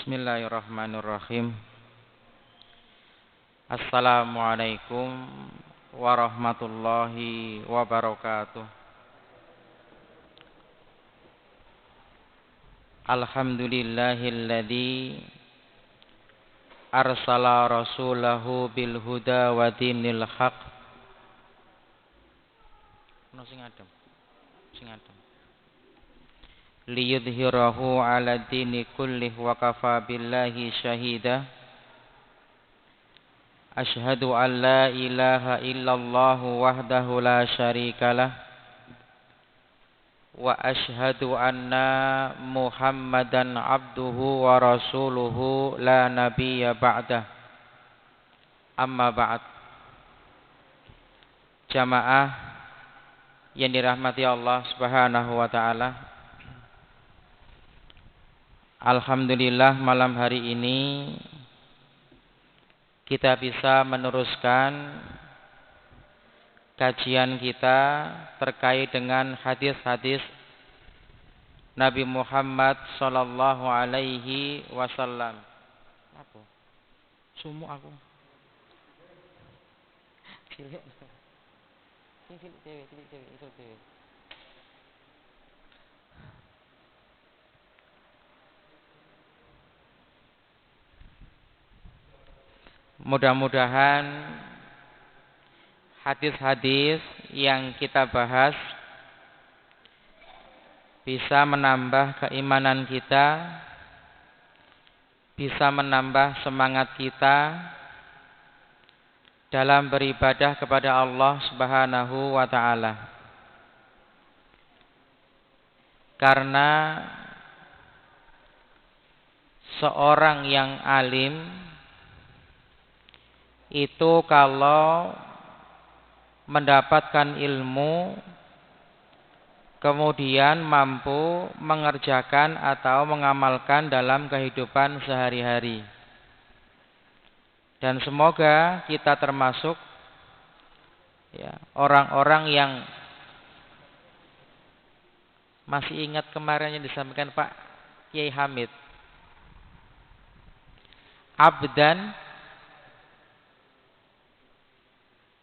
Bismillahirrahmanirrahim. Assalamualaikum warahmatullahi wabarakatuh. Alhamdulillahilladzi arsala rasulahu bil huda wa dinil haq. Sing adem. Liyudhhirahu ala dini kullih wa kafa billahi syahida. Ashhadu an la ilaha illallah wahdahu la syarikalah wa ashhadu anna Muhammadan abduhu wa rasuluhu la nabiyya ba'dah. Amma ba'd. Jamaah yang dirahmati Allah Subhanahu wa taala. Alhamdulillah malam hari ini kita bisa meneruskan kajian kita terkait dengan hadis-hadis Nabi Muhammad sallallahu alaihi wasallam. Apa? Sumuk aku. Cilik. Cilik cewek. Mudah-mudahan hadis-hadis yang kita bahas bisa menambah keimanan kita, bisa menambah semangat kita dalam beribadah kepada Allah Subhanahu wa taala. Karena seorang yang alim itu kalau mendapatkan ilmu kemudian mampu mengerjakan atau mengamalkan dalam kehidupan sehari-hari. Dan semoga kita termasuk orang-orang yang masih ingat kemarin yang disampaikan Pak Kiai Hamid. Abdan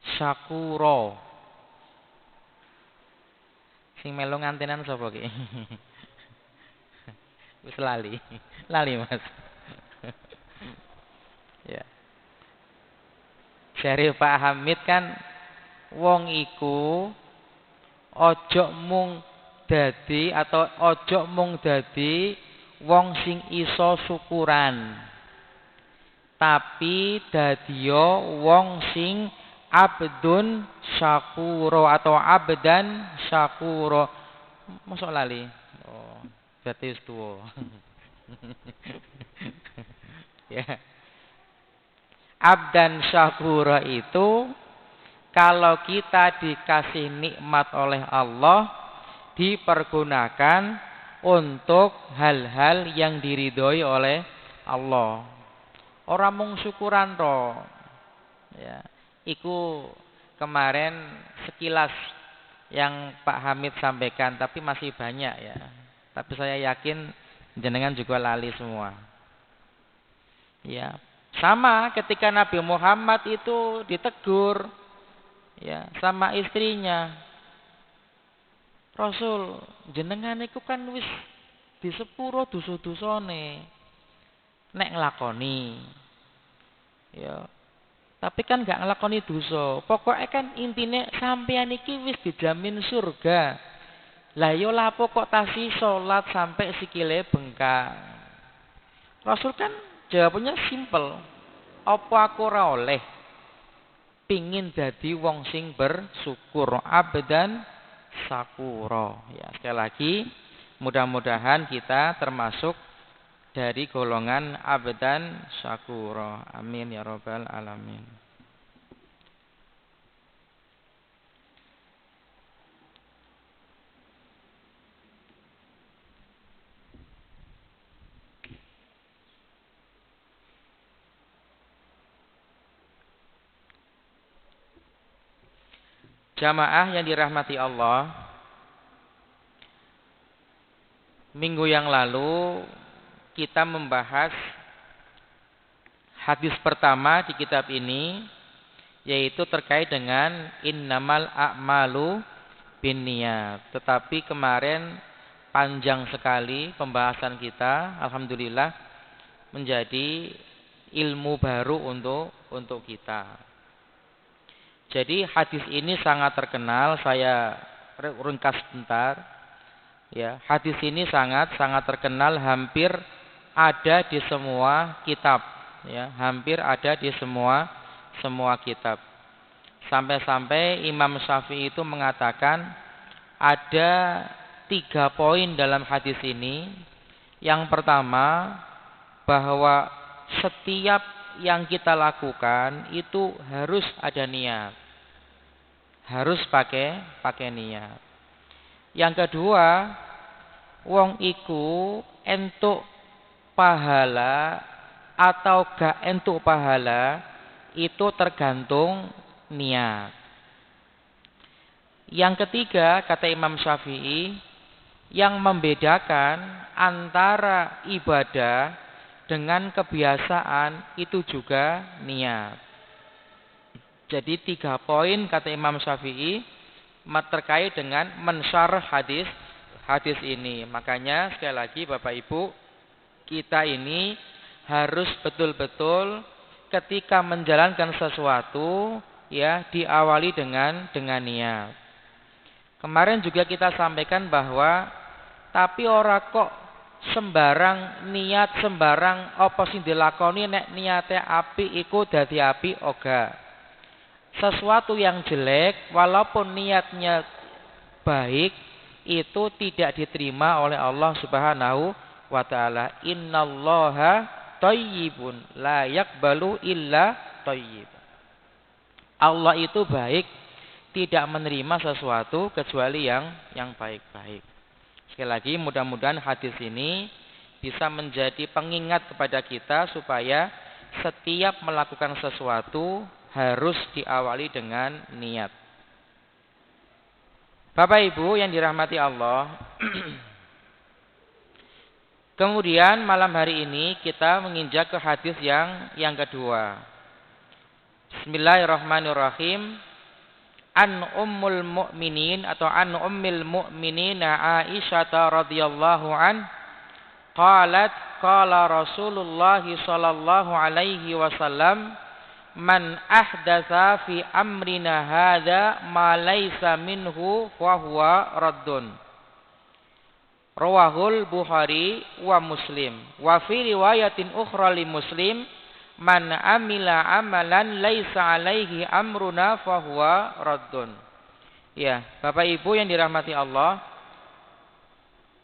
syakuro. Sing melu ngantenan sapa ki? Wis lali Mas. Ya. Jare Pak Hamid kan wong iku ojo mung dadi wong sing iso syukuran. Tapi dadiyo wong sing abdun syakuro atau abdan syakuro. Masuk lali. Oh, berarti wis tuwa. Ya. Abdan syakuro itu kalau kita dikasih nikmat oleh Allah dipergunakan untuk hal-hal yang diridhoi oleh Allah. Ora mung syukuran to. Ya. Iku kemarin sekilas yang Pak Hamid sampaikan, tapi masih banyak ya. Tapi saya yakin jenengan juga lali semua. Ya, sama ketika Nabi Muhammad itu ditegur ya sama istrinya. Rasul, jenengan iku kan wis disepuro dosa-dosane. Nek nglakoni. Ya. Tapi kan gak ngelakoni dosa. Pokoknya kan intinya sampeyan iki wis dijamin surga. Lah yo lapo kok tasih salat sampai sikile bengkak. Rasul kan jawabannya simple. Apa aku ora oleh pingin dadi wong sing bersyukur, abdan syakura. Ya, sekali lagi mudah-mudahan kita termasuk dari golongan abdan syakura. Amin ya rabbal alamin. Jamaah yang dirahmati Allah, minggu yang lalu kita membahas hadis pertama di kitab ini, yaitu terkait dengan innamal a'malu binniyat. Tetapi kemarin panjang sekali pembahasan kita, alhamdulillah menjadi ilmu baru untuk kita. Jadi hadis ini sangat terkenal, saya ringkas sebentar. Ya, hadis ini sangat terkenal, hampir ada di semua kitab, ya, hampir ada di semua kitab. Sampai-sampai Imam Syafi'i itu mengatakan ada 3 poin dalam hadis ini. Yang pertama, bahwa setiap yang kita lakukan itu harus ada niat. Harus pakai niat. Yang kedua, wong iku entuk pahala atau gak entuk pahala itu tergantung niat. Yang ketiga, kata Imam Syafi'i, yang membedakan antara ibadah dengan kebiasaan itu juga niat. Jadi 3 poin kata Imam Syafi'i terkait dengan mensyarah hadis ini. Makanya sekali lagi Bapak Ibu, kita ini harus betul-betul ketika menjalankan sesuatu, ya, diawali dengan niat. Kemarin juga kita sampaikan bahwa tapi ora kok sembarang niat, sembarang apa sing dilakoni nek niate apik iku dadi apik oga. Sesuatu yang jelek walaupun niatnya baik itu tidak diterima oleh Allah Subhanahu wa taala. Innallaha thayyibun la yaqbalu illa thayyib. Allah itu baik, tidak menerima sesuatu kecuali yang baik-baik. Sekali lagi, mudah-mudahan hadis ini bisa menjadi pengingat kepada kita supaya setiap melakukan sesuatu harus diawali dengan niat. Bapak Ibu yang dirahmati Allah, kemudian malam hari ini kita menginjak ke hadis yang kedua. Bismillahirrahmanirrahim. An ummul mu'minin atau an ummil mu'minina Aisyah radhiyallahu qalat qala Rasulullah sallallahu alaihi wasallam man ahdatsa fi amrina hadza ma laysa minhu fa huwa raddun. Rawahul Bukhari wa Muslim. Wa fi riwayatin ukhra li Muslim man amila amalan laysa alaihi amruna fa huwa raddun. Ya, Bapak Ibu yang dirahmati Allah,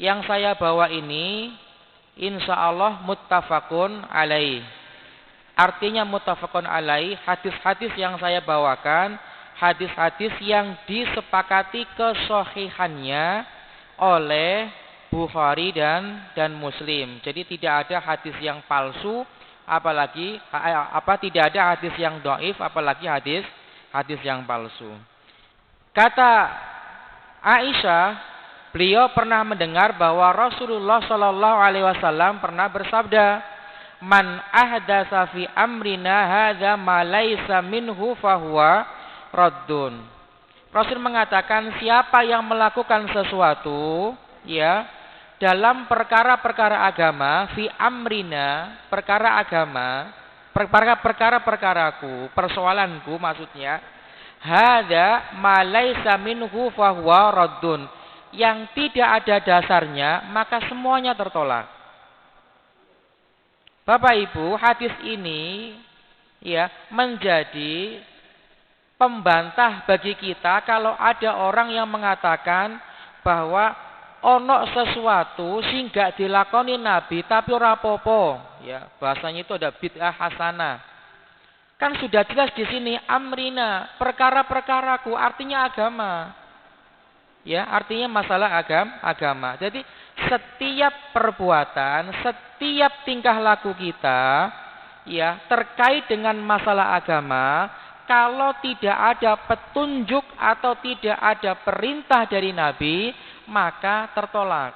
yang saya bawa ini insyaallah muttafaqun alaih. Artinya muttafaqun alaih, hadis-hadis yang saya bawakan, hadis-hadis yang disepakati kesahihannya oleh Bukhari dan Muslim. Jadi tidak ada hadis yang palsu, apalagi tidak ada hadis yang dhaif, apalagi hadis yang palsu. Kata Aisyah, beliau pernah mendengar bahwa Rasulullah Shallallahu alaihi wasallam pernah bersabda, man ahdatsa fi amrina hadza ma laysa minhu fahuwa raddun. Rasul mengatakan siapa yang melakukan sesuatu, ya, dalam perkara-perkara agama, fi amrina, perkara agama, perkara-perkaraku, persoalanku maksudnya, hadza ma laysa minhu fahuwa raddun, yang tidak ada dasarnya maka semuanya tertolak. Bapak Ibu, hadis ini ya menjadi pembantah bagi kita kalau ada orang yang mengatakan bahwa ono sesuatu sing gak dilakoni Nabi tapi ora apa-apa, ya, bahasanya itu ada bid'ah hasanah. Kan sudah jelas di sini amrina, perkara-perkaraku, artinya agama. Ya, artinya masalah agama. Jadi setiap perbuatan, setiap tingkah laku kita, ya, terkait dengan masalah agama, kalau tidak ada petunjuk atau tidak ada perintah dari Nabi, maka tertolak.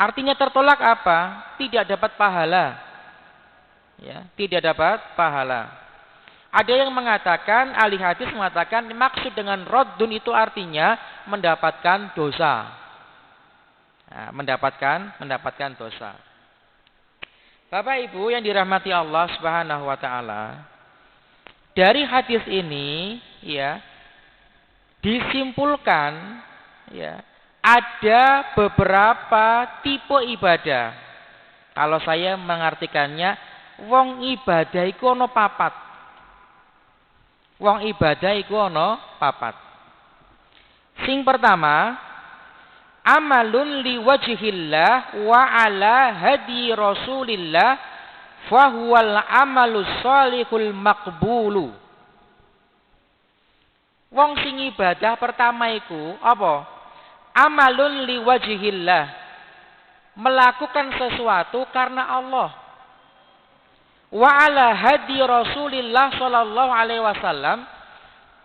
Artinya tertolak apa? Tidak dapat pahala. Ya, tidak dapat pahala. Ada yang mengatakan, ahli hadis mengatakan maksud dengan raddun itu artinya mendapatkan dosa. Nah, mendapatkan dosa. Bapak Ibu yang dirahmati Allah Subhanahu wa taala, dari hadis ini ya disimpulkan ya ada beberapa tipe ibadah. Kalau saya mengartikannya, wong ibadah iku ana papat. Wong ibadah iku ana papat. Sing pertama, amalun liwajhillah wa ala hadi Rasulillah fa huwal amalus shalihul maqbulu. Wong sing ibadah pertama iku apa? Amalun liwajhillah. Melakukan sesuatu karena Allah. Wa ala hadi Rasulillah sallallahu alaihi wasallam,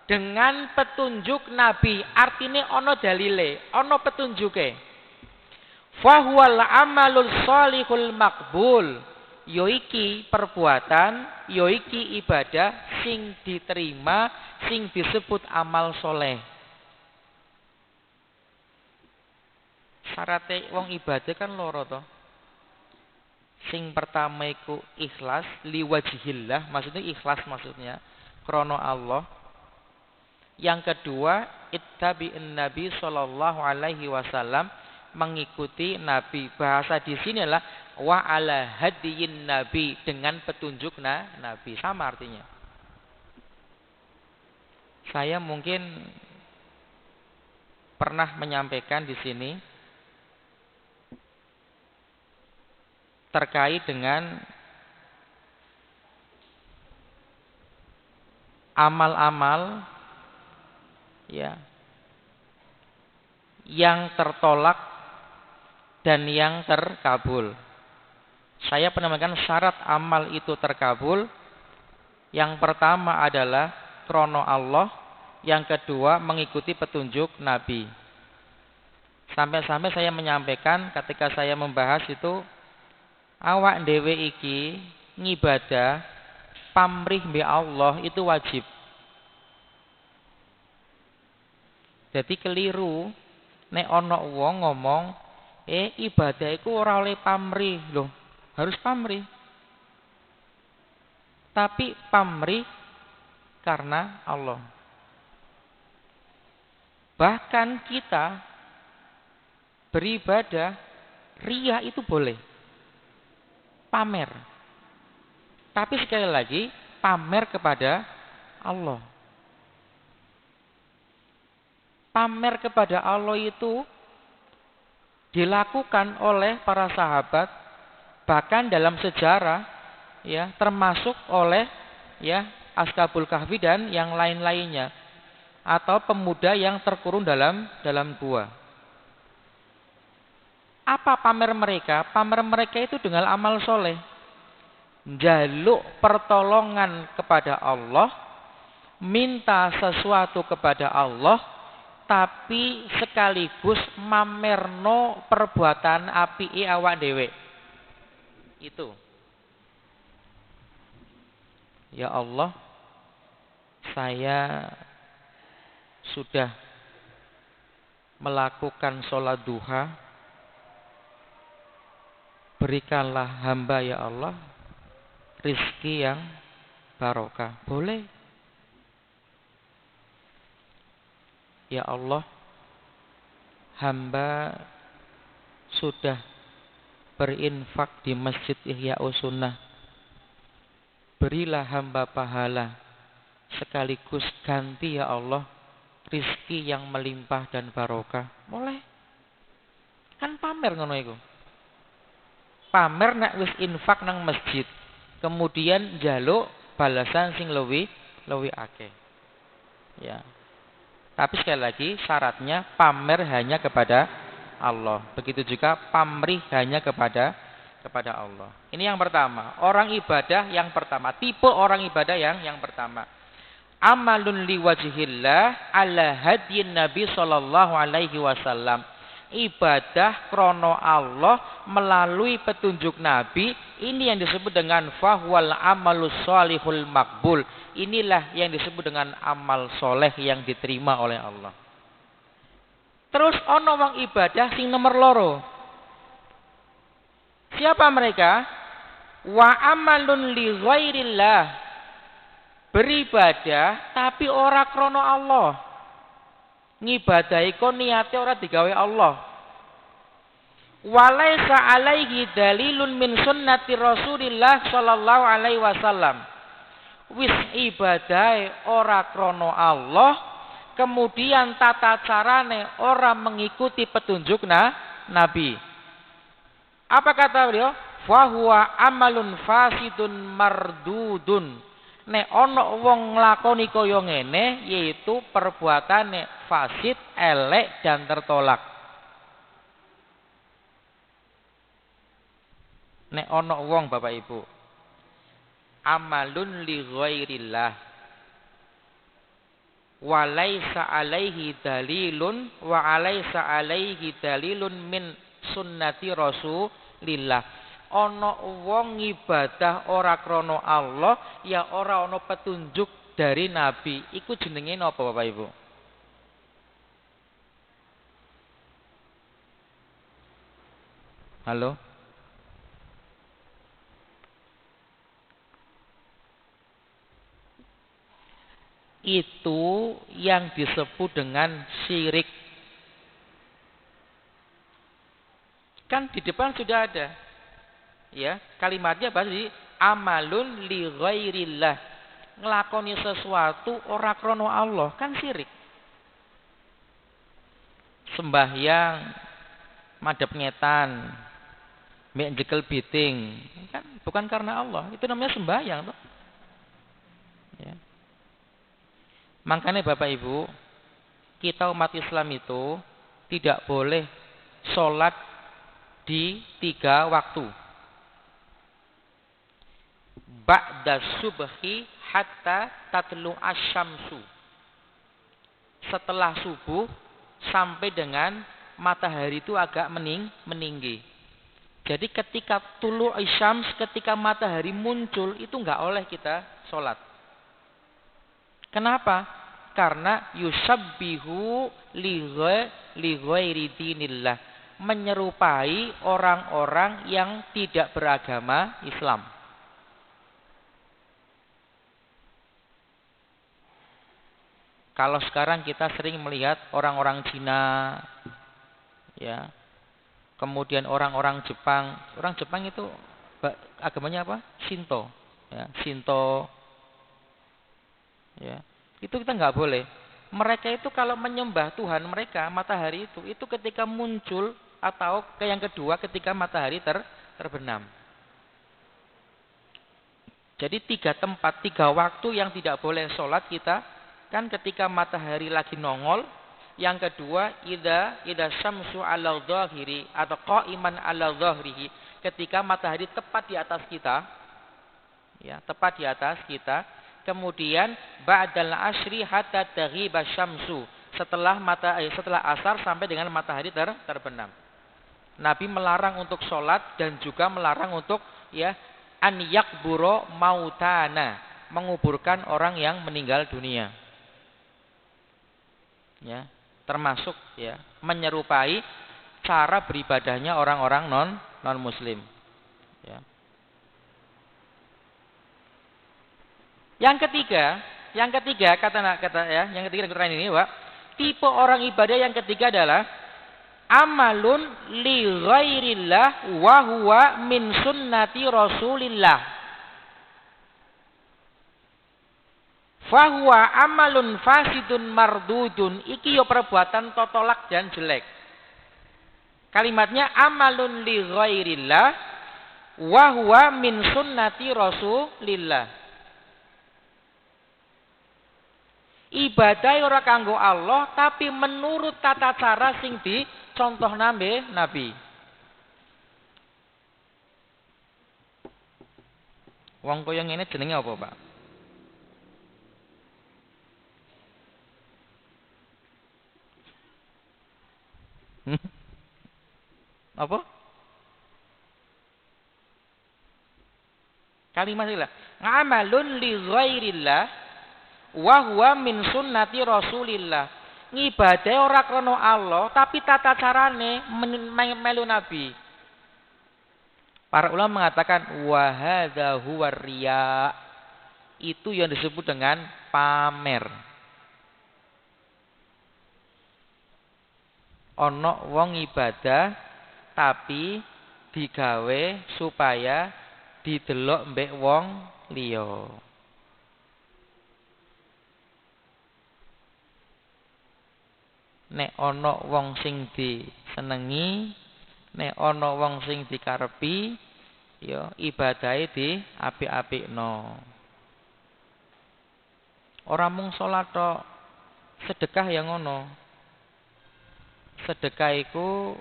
dengan petunjuk Nabi, artinya ono dalile, ono petunjuke. Fahuwal amalul shalihul maqbul, yoiki perbuatan, yoiki ibadah sing diterima, sing disebut amal soleh. Syaratnya wong ibadah kan loro toh. Sing pertama iku ikhlas liwajhillah, maksudnya ikhlas maksudnya krono Allah. Yang kedua, ittabi'in Nabi sallallahu alaihi wasallam, mengikuti Nabi. Bahasa di sini adalah wa ala hadiyin Nabi, dengan petunjuk Nabi. Sama artinya. Saya mungkin pernah menyampaikan di sini terkait dengan amal-amal ya yang tertolak dan yang terkabul. Saya pernah mengatakan syarat amal itu terkabul. Yang pertama adalah krono Allah, yang kedua mengikuti petunjuk Nabi. Sampai-sampai saya menyampaikan ketika saya membahas itu, awak dhewe iki ngibadah pamrih be Allah itu wajib. Jadi keliru nek ana wong ngomong ibadah iku ora oleh pamrih. Loh, harus pamrih. Tapi pamrih karena Allah. Bahkan kita beribadah riya itu boleh. Pamer. Tapi sekali lagi pamer kepada Allah. Pamer kepada Allah itu dilakukan oleh para sahabat, bahkan dalam sejarah ya, termasuk oleh ya Ashabul Kahfi dan yang lain-lainnya, atau pemuda yang terkurung dalam gua. Apa pamer mereka? Pamer mereka itu dengan amal soleh. Jaluk pertolongan kepada Allah, minta sesuatu kepada Allah, tapi sekaligus mamerno perbuatan apike awak dhewe. Itu. Ya Allah, saya sudah melakukan sholat duha. Berikanlah hamba ya Allah rizki yang barokah. Boleh. Ya Allah, hamba sudah berinfak di Masjid Ihya'us Sunnah. Berilah hamba pahala, sekaligus ganti ya Allah rizki yang melimpah dan barokah. Boleh. Kan pamer ngono iku. Pamer nak wis infak nang masjid, kemudian njaluk balasan sing luwih akeh. Ya. Tapi sekali lagi syaratnya pamer hanya kepada Allah. Begitu juga pamrih hanya kepada Allah. Ini yang pertama, orang ibadah yang pertama, tipe orang ibadah yang pertama. Amalun liwajhillah ala hadyin Nabi sallallahu alaihi wasallam. ibadah krono Allah melalui petunjuk Nabi, ini yang disebut dengan fahwal amalus sholihul makbul. Inilah yang disebut dengan amal soleh yang diterima oleh Allah. Terus ono wong ibadah sing nomor loro. Siapa mereka? Wa amalun li ghairillah. Beribadah tapi ora krono Allah. Ngibadahi kon niate ora digawe Allah. Walaisa alaihi dalilun min sunnati Rasulillah sallallahu alaihi wasallam. Wis ibadahe ora krono Allah, kemudian tata carane ora mengikuti petunjuk Nabi. Apa kata beliau? Fahuwa amalun fasidun mardudun. Nek ana wong nglakoni kaya ngene, yaitu perbuatane fasid, elek dan tertolak. Nek ana wong Bapak Ibu amalun li ghairillah wa laisa alaihi dalilun wa alaisa alaihi dalilun min sunnati Rasulillah. Ana wong ibadah ora krana Allah, ya ora ana petunjuk dari Nabi. Iku jenenge napa Bapak Ibu? Halo? Itu yang disebut dengan syirik. Kan di depan sudah ada. Ya, kalimatnya berarti amalun li ghairillah. Nglakoni sesuatu ora krono Allah, kan syirik. Sembahyang, madhep ngetan, mek jekel biting, kan bukan karena Allah, itu namanya sembahyang toh. Ya. Makanya Bapak Ibu, kita umat Islam itu tidak boleh sholat di 3 waktu. Ba'da subhi hatta tatlu asyamsu. Setelah subuh sampai dengan matahari itu agak meninggi. Jadi ketika tulu asyams, ketika matahari muncul, itu enggak oleh kita sholat. Kenapa? Karena yusabbihu li ghairi dinillah, menyerupai orang-orang yang tidak beragama Islam. Kalau sekarang kita sering melihat orang-orang Cina, ya, kemudian orang-orang Jepang. Orang Jepang itu agamanya apa? Shinto, ya, Shinto. Ya, itu kita nggak boleh. Mereka itu kalau menyembah Tuhan mereka, matahari itu ketika muncul atau yang kedua ketika matahari terbenam. Jadi 3 tempat, 3 waktu yang tidak boleh sholat kita. Kan ketika matahari lagi nongol, yang kedua idza syamsu 'ala dhahiri atau qa'iman 'ala dhahrihi, ketika matahari tepat di atas kita. Ya, tepat di atas kita. Kemudian ba'dal asri hatta taghiba syamsu, setelah asar sampai dengan matahari terbenam. Nabi melarang untuk sholat dan juga melarang untuk an yakburo mautana, menguburkan orang yang meninggal dunia. Ya, termasuk menyerupai cara beribadahnya orang-orang non muslim. Ya. Yang ketiga yang ketiga ini, Pak, tipe orang ibadah yang ketiga adalah amalun li ghairillah wa huwa min sunnati Rasulillah. Fahuwa amalun fasidun mardudun. Iki yo perbuatan totolak dan jelek. Kalimatnya amalun li ghairillah wa huwa min sunnati Rasulillah. Ibadah ora kanggo Allah tapi menurut tata cara sing dicontoh Nabi. Wong koyo ngene jenenge apa, Pak? Apa? Kalimat ilah. Ngamalun li ghairillah wa huwa min sunnati Rasulillah. Ngibadahe ora krana Allah, tapi tata carane melu Nabi. Para ulama mengatakan wa hadza huwa riya. Itu yang disebut dengan pamer. Ana wong ibadah tapi digawe supaya didelok mbek wong liya. Nek ana wong sing disenengi, nek ana wong sing dikarepi, ya ibadahe diapik-apikno. Ora mung salat tok, sedekah yang ngono. Sedekah iku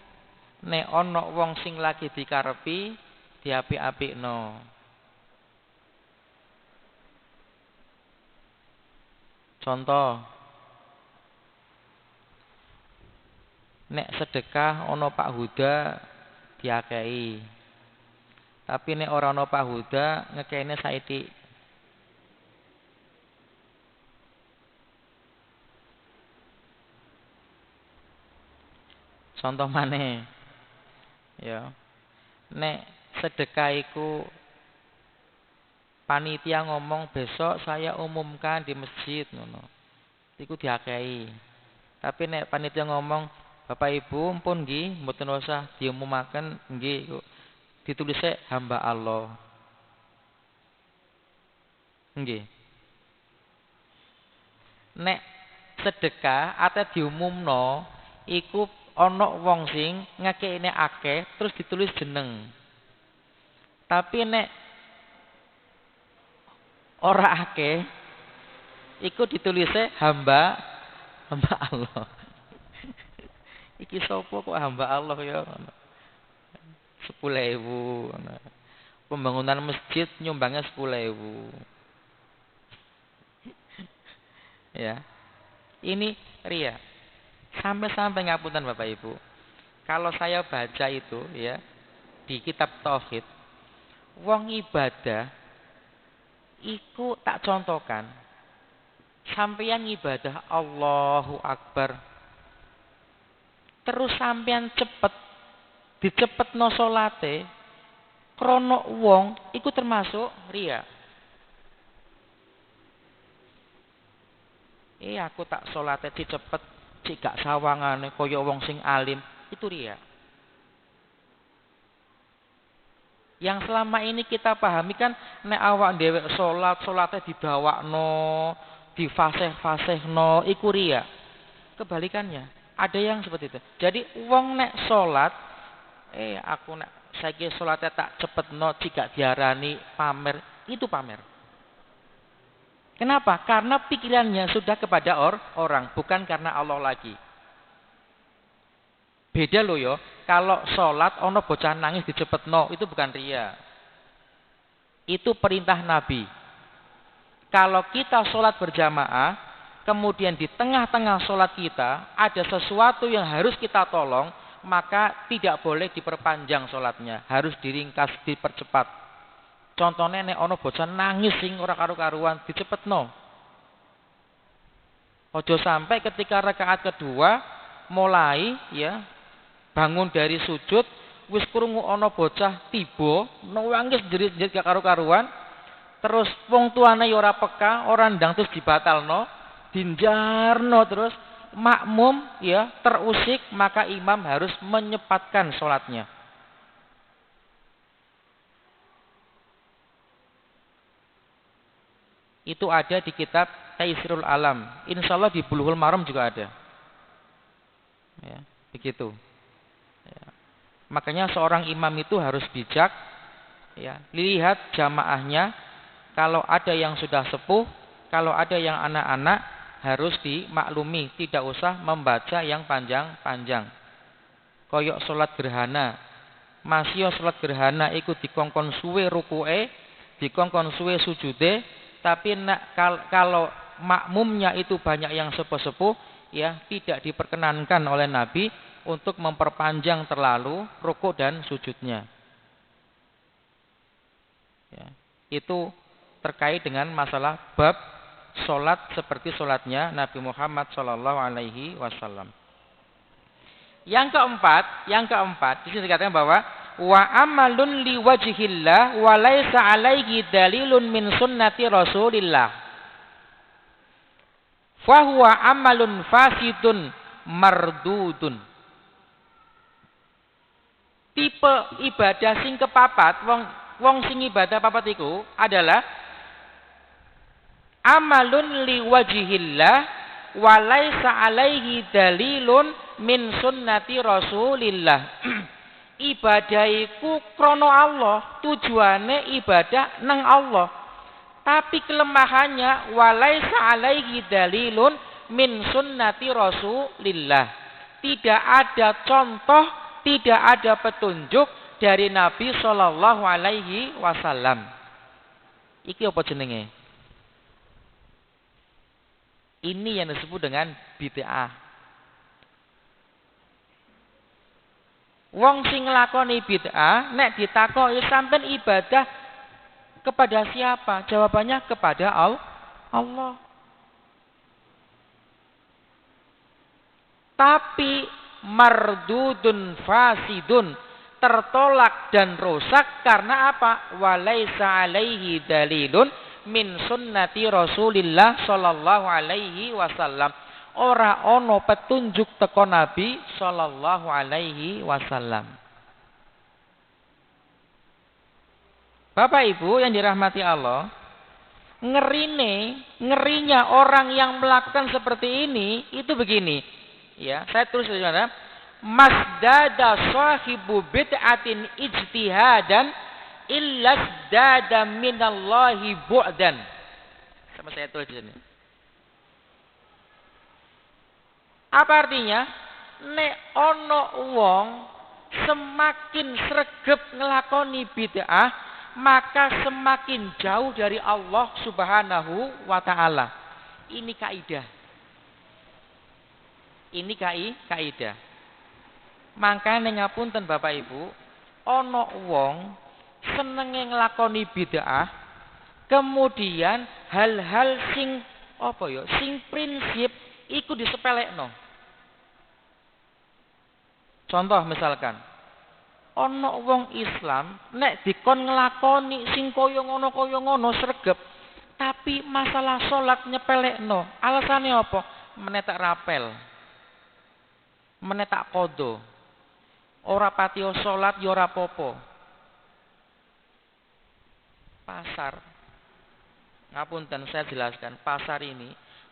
nek ana wong sing lagi dikarepi, diapik-apikno. Contoh, nek sedekah ana Pak Huda diakei. Tapi nek ora ana Pak Huda ngekene saithik. Contoh maneh. Ya. Nek sedekah iku panitia ngomong besok saya umumkan di masjid ngono. Iku diakei. Tapi nek panitia ngomong Bapak Ibu pun nggih mboten usah diumumaken nggih ditulisnya hamba Allah. Nggih. Nek sedekah ate diumumno iku ana wong sing ngekekne akeh terus ditulis jeneng. Tapi nek ora akeh iku ditulisnya hamba Allah. Iki sapa kok hamba Allah ya? 10.000. Pembangunan masjid nyumbangnya 10.000. Ya. Ini riya. Sampai ngapunten Bapak Ibu. Kalau saya baca itu ya di kitab tauhid, wong ibadah iku tak contohkan. Sampeyan ibadah Allahu Akbar. Terus sampeyan dicepetno salate krana wong iku termasuk riya. Aku tak salate dicepet cik gak sawangane kaya wong sing alim, itu riya. Yang selama ini kita pahami kan nek awak dhewe salate didawakno, difasih-fasihno, iku riya. Kebalikannya, ada yang seperti itu. Jadi wong nek salat, aku nek saiki salate tak cepetno cik gak diarani pamer, itu pamer. Kenapa? Karena pikirannya sudah kepada orang, bukan karena Allah lagi. Beda loh yo, kalau sholat ono bocah nangis dicepetno, itu bukan riya. Itu perintah Nabi. Kalau kita sholat berjamaah, kemudian di tengah-tengah sholat kita ada sesuatu yang harus kita tolong, maka tidak boleh diperpanjang sholatnya, harus diringkas, dipercepat. Contohnya nek ana bocah nangis sing ora karu-karuan dicepetno. Ojo sampai ketika rakaat kedua mulai ya bangun dari sujud wis krungu ana bocah tiba nangis jerit-jerit gak karu-karuan terus wong tuane ya ora peka, ora ndang terus dibatalno, dinjarno terus makmum ya terusik, maka imam harus menyepatkan salatnya. Itu ada di kitab Taisirul Alam. Insya Allah di Bulughul Maram juga ada. Ya, begitu. Ya. Makanya seorang imam itu harus bijak. Ya, lihat jamaahnya. Kalau ada yang sudah sepuh, kalau ada yang anak-anak, harus dimaklumi. Tidak usah membaca yang panjang-panjang. Koyok sholat gerhana. Masih sholat gerhana ikut dikongkon suwe ruku'e, dikongkon suwe sujude. Tapi kalau makmumnya itu banyak yang sepuh-sepuh, ya tidak diperkenankan oleh Nabi untuk memperpanjang terlalu rukuk dan sujudnya. Ya, itu terkait dengan masalah bab solat seperti solatnya Nabi Muhammad Shallallahu Alaihi Wasallam. Yang keempat, di sini dikatakan bahwa wa amalun li wajhillah wa laisa alaihi dalilun min sunnati Rasulillah. Fa huwa amalun fasidun mardudun. Tipe ibadah sing kepapat, wong sing ibadah papat iku adalah amalun li wajhillah wa laisa alaihi dalilun min sunnati Rasulillah. Ibadah iku krono Allah, tujuane ibadah nang Allah. Tapi kelemahannya walaisa alaihi dalilun min sunnati Rasulillah. Tidak ada contoh, tidak ada petunjuk dari Nabi sallallahu alaihi wasallam. Iki apa jenenge? Ini yang disebut dengan bid'ah. Wong sing nglakoni bid'ah nek ditakoki sampean ibadah kepada siapa? Jawabannya kepada Allah. Tapi mardudun fasidun, tertolak dan rusak karena apa? Walaisa alaihi dalilun min sunnati Rasulillah sallallahu alaihi wasallam. Ora ono petunjuk teko Nabi sallallahu alaihi wasallam. Bapak Ibu yang dirahmati Allah, ngerinya orang yang melakukan seperti ini itu begini. Ya, saya tulis di sana, masdada sahibu bid'atin ijtihadan illa dada minallahi bu'dan. Sama saya tulis di sini. Apa artinya? Nek ono wong semakin sregep ngelakoni bid'ah, maka semakin jauh dari Allah Subhanahu wa taala. Ini kaidah. Ini kaidah. Makane ngapunten Bapak Ibu, ana wong senenge nglakoni bid'ah, kemudian hal-hal sing apa ya, sing prinsip iku disepelekno. Contoh misalkan, ana wong Islam nek dikon nglakoni sing kaya ngono sregep, tapi masalah salat nyepelekno. Alasane apa? Menetak rapel. Menetak kodo. Ora patio salat ya ora apa-apa. Pasar. Ngapunten saya jelaskan, pasar ini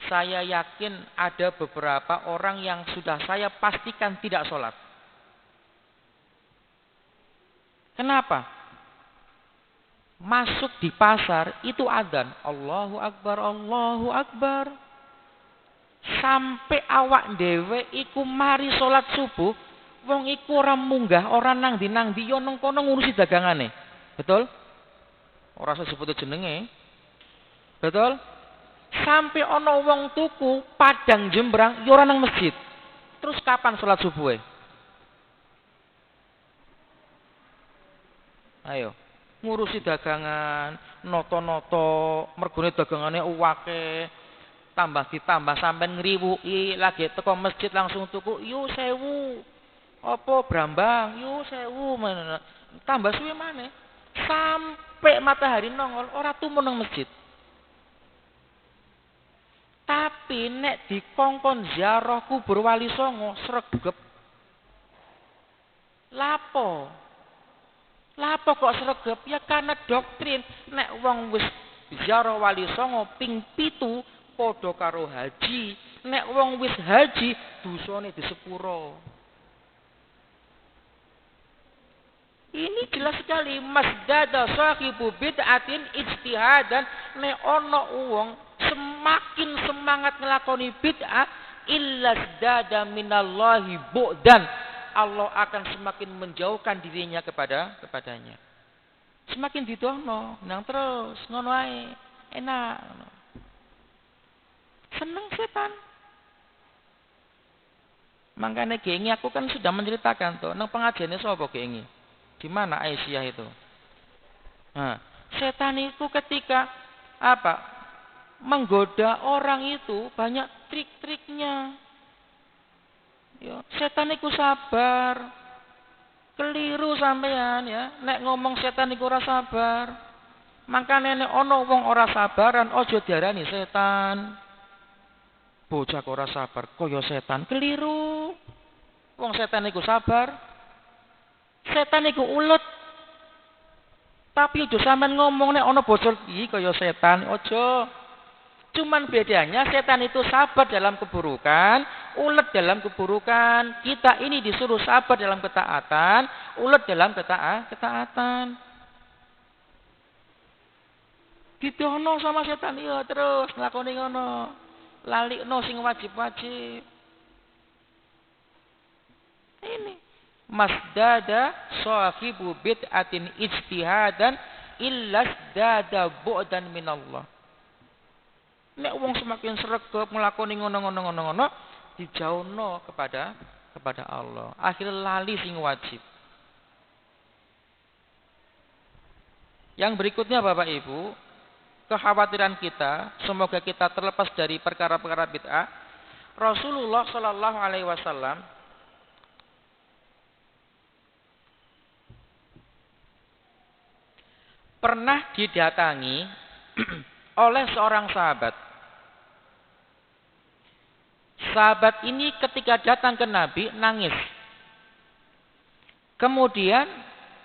saya yakin ada beberapa orang yang sudah saya pastikan tidak salat. Kenapa? Masuk di pasar itu adzan, Allahu Akbar, Allahu Akbar. Sampai awak dhewe iku mari salat subuh, wong iku ora munggah, ora nang ndi yo nang kono ngurusi dagangane. Betul? Ora usah sebut jenenge. Betul? Sampai ana wong tuku padang jembrang yo ora nang masjid. Terus kapan salat subuhe? Ayo, ngurusi dagangan, noto-noto, mergone dagangane uwake, tambah ditambah sampean ngriwuki, lagi teko masjid langsung tuku, yo 1000. Apa brambang, yo 1000. Tambah suwe maneh. Sampai matahari nongol ora tumun nang masjid. Tapi nek dikongkon ziarah kubur Wali Songo sregep. Lapo kok sregep? Ya karena doktrin nek wong wis ziarah Wali Songo ping 7 padha karo haji. Nek wong wis haji dosane disepuro. Ini jelas sekali masdada sahibu bid'atin ijtihadan, nek ana wong semakin semangat nglakoni bid'ah illasdada minallahi bu'dan, Allah akan semakin menjauhkan dirinya kepadanya. Semakin didono, nang terus ngono ae, enak. Seneng setan. Makanya gengi aku kan sudah menceritakan tuh. Nang pengajiannya sapa gengi? Di mana Aisyah itu? Nah, setan itu ketika apa? Menggoda orang itu banyak trik-triknya. Ya, setan itu sabar. Keliru sampean ya. Nek ngomong setan iku ora sabar. Makane nek ana wong ora sabaran aja diarani setan. Bocah ora sabar kaya setan, keliru. Wong setan iku sabar. Setan iku ulet. Tapi aja sampean ngomong nek ana bocor iki kaya setan, aja. Cuman bedanya setan itu sabar dalam keburukan, ulet dalam keburukan. Kita ini disuruh sabar dalam ketaatan, ulet dalam ketaatan. Didono sama setan iya terus nglakoni ngono. Lalikno sing wajib-wajib. Ini masdada sahibu bid'atin ijtihadan illa dada bu'dan minallah. Nek wong semakin sregep nglakoni ngono dijauhno kepada Allah. Akhirnya lali sing wajib. Yang berikutnya Bapak Ibu, kekhawatiran kita semoga kita terlepas dari perkara-perkara bid'ah. Rasulullah Shallallahu alaihi wasallam pernah didatangi oleh seorang sahabat. Sahabat ini ketika datang ke Nabi nangis. Kemudian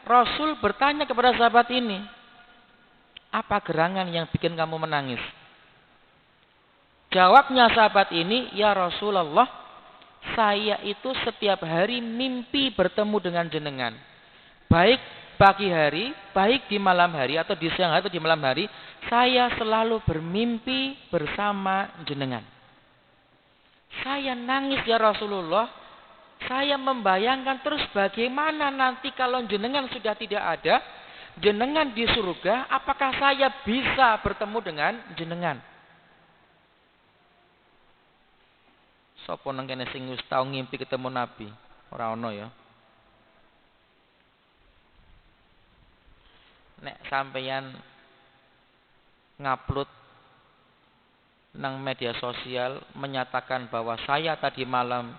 Rasul bertanya kepada sahabat ini, apa gerangan yang bikin kamu menangis? Jawabnya sahabat ini, ya Rasulullah, saya itu setiap hari mimpi bertemu dengan jenengan. Baik pagi hari, baik di malam hari atau di siang hari atau di malam hari, saya selalu bermimpi bersama jenengan. Saya nangis ya Rasulullah. Saya membayangkan terus bagaimana nanti kalau jenengan sudah tidak ada, jenengan di surga, apakah saya bisa bertemu dengan jenengan? Sopo nang kene sing wis tau ngimpi ketemu Nabi? Ora ono ya. Nek sampeyan ngupload nang media sosial menyatakan bahwa saya tadi malam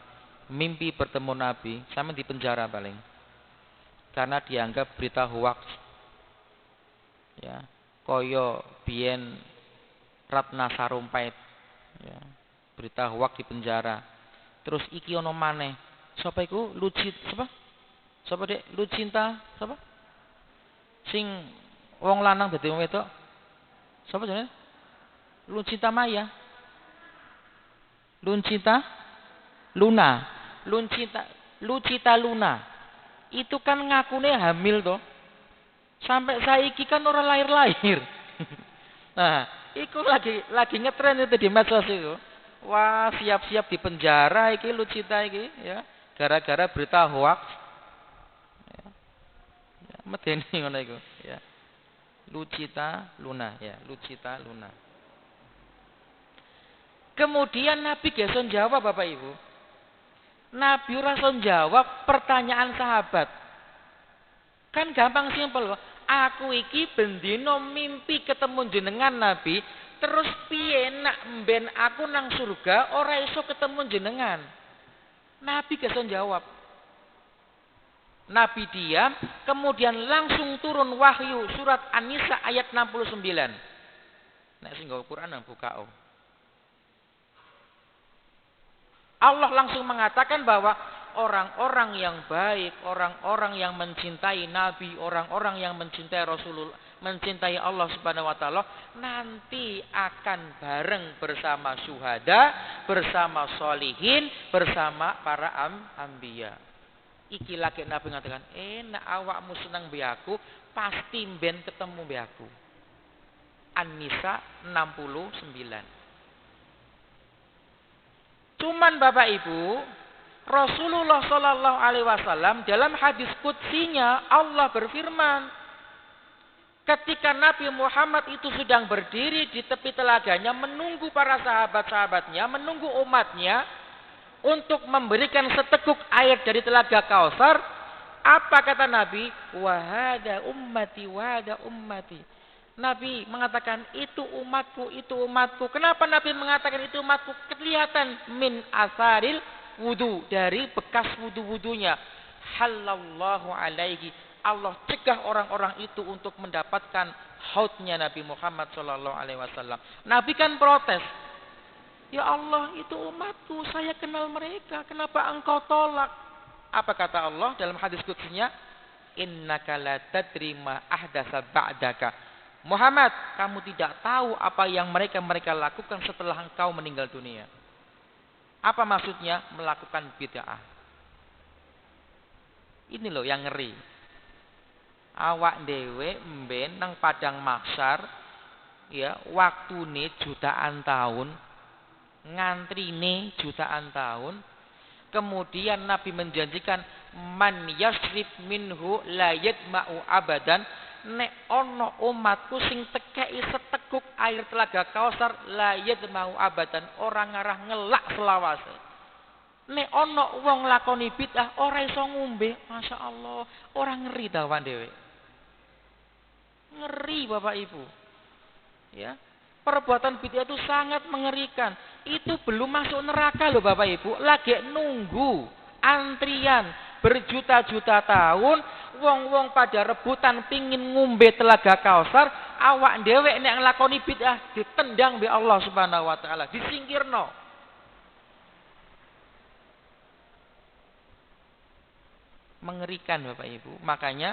mimpi bertemu Nabi, sampe di penjara paling. Karena dianggap berita hoax. Ya, koyo biyen Ratna Sarumpait. Ya, berita hoax di penjara. Terus iki ono maneh. Sapa iku? Sapa Dek? Lucinta, sapa? Sing wong lanang dadi wong wedok. Sapa jenenge? Lucinta Maya. Lucinta Luna. Lucita Luna. Itu kan ngakune hamil toh. Sampai saiki kan ora lahir-lahir. Nah, iku lagi ngetren itu di medsos itu. Wah, siap-siap di penjara iki Lucita iki ya. Gara-gara berita hoax. Ya. Medeni ngono iku, ya. Lucita Luna, ya, Lucita Luna. Kemudian Nabi geson jawab Bapak Ibu. Nabi rasul jawab pertanyaan sahabat. Kan gampang simpel. Aku iki bendino mimpi ketemu jenengan Nabi. Terus piye nak mben aku nang surga ora iso ketemu jenengan. Nabi geson jawab. Nabi diam, kemudian langsung turun wahyu surat An-Nisa ayat 69. Nek sing nggo Quran nang buka. Allah langsung mengatakan bahwa orang-orang yang baik, orang-orang yang mencintai Nabi, orang-orang yang mencintai Rasulullah, mencintai Allah Subhanahu wa taala nanti akan bareng bersama syuhada, bersama sholihin, bersama para anbiya. Iki lagi Nabi mengatakan, "Nek awakmu seneng mbek aku, pasti ben ketemu mbek aku." An-Nisa 69. Cuman Bapak Ibu, Rasulullah Shallallahu alaihi wasallam dalam hadis qudsinya Allah berfirman, ketika Nabi Muhammad itu sedang berdiri di tepi telaganya menunggu para sahabat-sahabatnya, menunggu umatnya, untuk memberikan seteguk air dari telaga Kausar, apa kata Nabi? Wahada ummati, wahada ummati. Nabi mengatakan itu umatku, itu umatku. Kenapa Nabi mengatakan itu umatku? Kelihatan min asaril wudu, dari bekas wudu-wudunya. Halallahu alaihi, Allah cegah orang-orang itu untuk mendapatkan hautnya Nabi Muhammad sallallahu alaihi wasallam. Nabi kan protes. Ya Allah, itu umatku, saya kenal mereka, kenapa engkau tolak? Apa kata Allah dalam hadis qudsnya? Innaka la tadri ma ahdasa ba'daka. Muhammad, kamu tidak tahu apa yang mereka lakukan setelah engkau meninggal dunia. Apa maksudnya? Melakukan bid'ah. Ini loh yang ngeri. Awak dhewe mben nang padang mahsyar, ya, waktune jutaan tahun, ngantrine jutaan tahun. Kemudian Nabi menjanjikan man yasrif minhu la yadma'u abadan, nek ana umatku sing tekei seteguk air telaga Kausar la yadma'u abadan, orang ngarah ngelak selawase. Nek ana wong lakoni bid'ah ora iso ngombe, masyaallah, orang ngeri ta awak dhewe. Ngeri Bapak Ibu. Ya. Perbuatan bid'ah itu sangat mengerikan. Itu belum masuk neraka loh Bapak Ibu. Lagi nunggu antrian berjuta-juta tahun. Wong-wong pada rebutan pingin ngumbe telaga Kausar. Awak dewek nek nglakoni bid'ah ditendang be Allah Subhanahu wa taala, disingkirno. Mengerikan Bapak Ibu. Makanya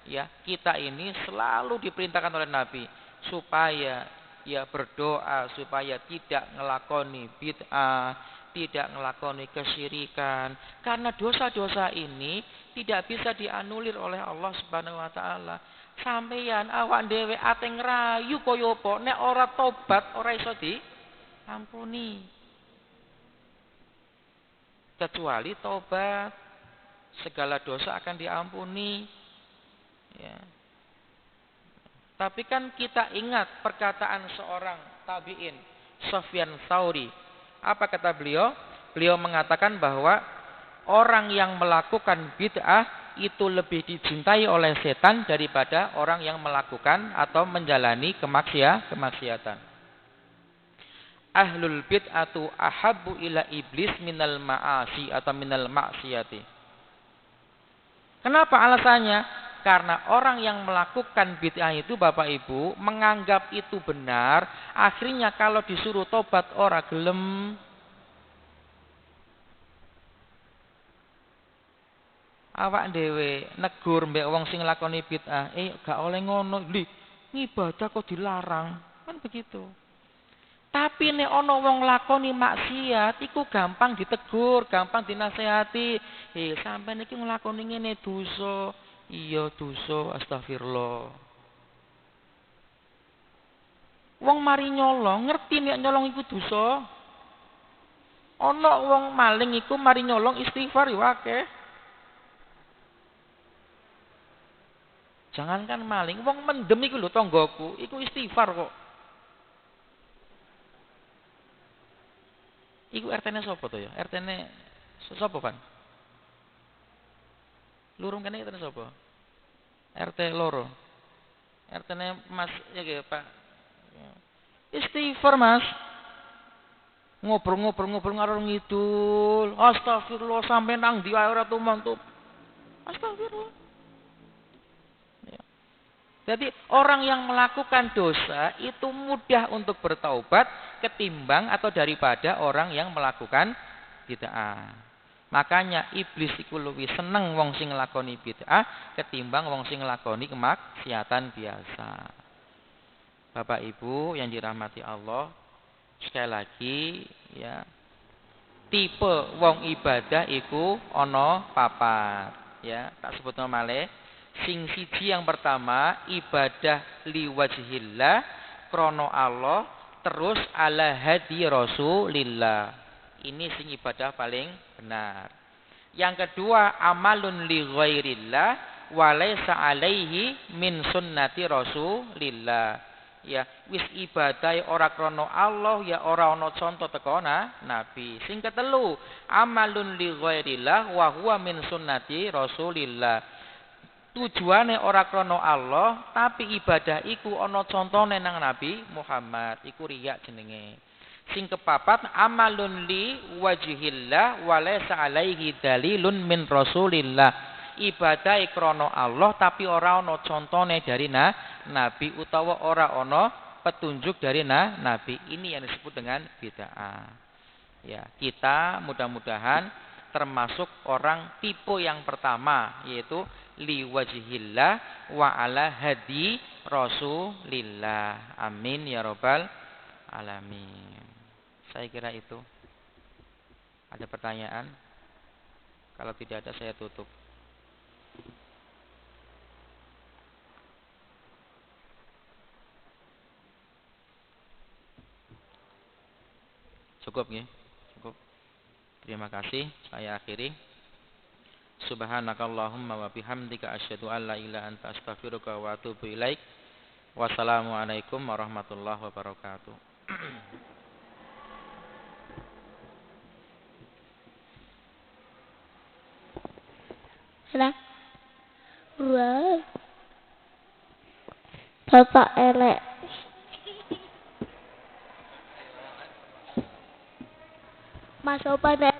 ya, kita ini selalu diperintahkan oleh Nabi supaya ya berdoa supaya tidak ngelakoni bid'ah, tidak ngelakoni kesyirikan, karena dosa-dosa ini tidak bisa dianulir oleh Allah Subhanahu wa taala. Sampeyan awak dhewe ate ngrayu kaya apa, nek ora tobat ora iso diampuni. Kecuali tobat, segala dosa akan diampuni. Ya. Tapi kan kita ingat perkataan seorang tabi'in, Sufyan Tsauri. Apa kata beliau? Beliau mengatakan bahwa orang yang melakukan bid'ah itu lebih dicintai oleh setan daripada orang yang melakukan atau menjalani kemaksiatan. Ahlul bid'atu ahabbu ila iblis minal ma'asi atau minal maksiati. Kenapa alasannya? Karena orang yang melakukan bid'ah itu Bapak Ibu menganggap itu benar, akhirnya kalau disuruh tobat ora gelem. Awak dhewe negur mbek wong sing lakoni bid'ah, gak oleh ngono, lho, ngibadah kok dilarang. Kan begitu. Tapi nek ana wong lakoni maksiat iku gampang ditegur, gampang dinasehati. Sampeyan iki nglakoni ngene dosa. Iya dosa, astagfirullah. Wong mari nyolong, ngerti nek nyolong iku dosa. Ana wong maling iku mari nyolong istighfar yo akeh. Jangankan maling, wong mendem iku lho tanggoku, iku istighfar kok. Iku RT-ne sapa to ya? RT-ne sapa, Pan? Lurung kene RT sapa? RT loro. RT-ne Mas ya nggih, Pak. Istighfar, Mas. Ngobrol-ngobrol ngarep ngidul. Astagfirullah sampe nang ndi wae ora tumantuk. Astagfirullah. Ya. Jadi orang yang melakukan dosa itu mudah untuk bertaubat ketimbang atau daripada orang yang melakukan bid'ah. Makanya iblis iku luwih seneng wong sing nglakoni bid'ah ketimbang wong sing nglakoni kemaksiatan biasa. Bapak Ibu yang dirahmati Allah, sekali lagi ya, tipe wong ibadah iku ana papat ya, tak sebutno malih. Sing siji yang pertama ibadah liwajhillah krana Allah, terus ala hadi Rasulillah. Ini sing ibadah paling benar. Yang kedua amalun li ghairillah wa laisa alaihi min sunnati Rasulillah. ya wis ibadah ora krana Allah ya ora ana conto teko nabi. Sing ketelu, amalun li ghairillah wa huwa min sunnati Rasulillah. Tujuane ora krana Allah, tapi ibadah iku ana contone nang Nabi Muhammad. Iku riya jenenge. Sing kepapat, amalun li wajhillah wa laysa alaihi dalilun min Rasulillah. Ibadah krana Allah tapi ora ana contone dari Nabi utawa ora ana petunjuk dari Nabi. Ini yang disebut dengan bid'ah. Ya, kita mudah-mudahan termasuk orang tipe yang pertama, yaitu liwajhillah wa ala hadi Rasulillah. Amin ya rabbal alamin. Saya kira itu. Ada pertanyaan? Kalau tidak ada saya tutup. Cukup ya? Cukup. Terima kasih. Saya akhiri. Subhanakallahumma wa bihamdika asyhadu an la ilaha anta astaghfiruka wa atubu ilaik. Wassalamualaikum warahmatullahi wabarakatuh. Wah, bapak elek. Mas Opan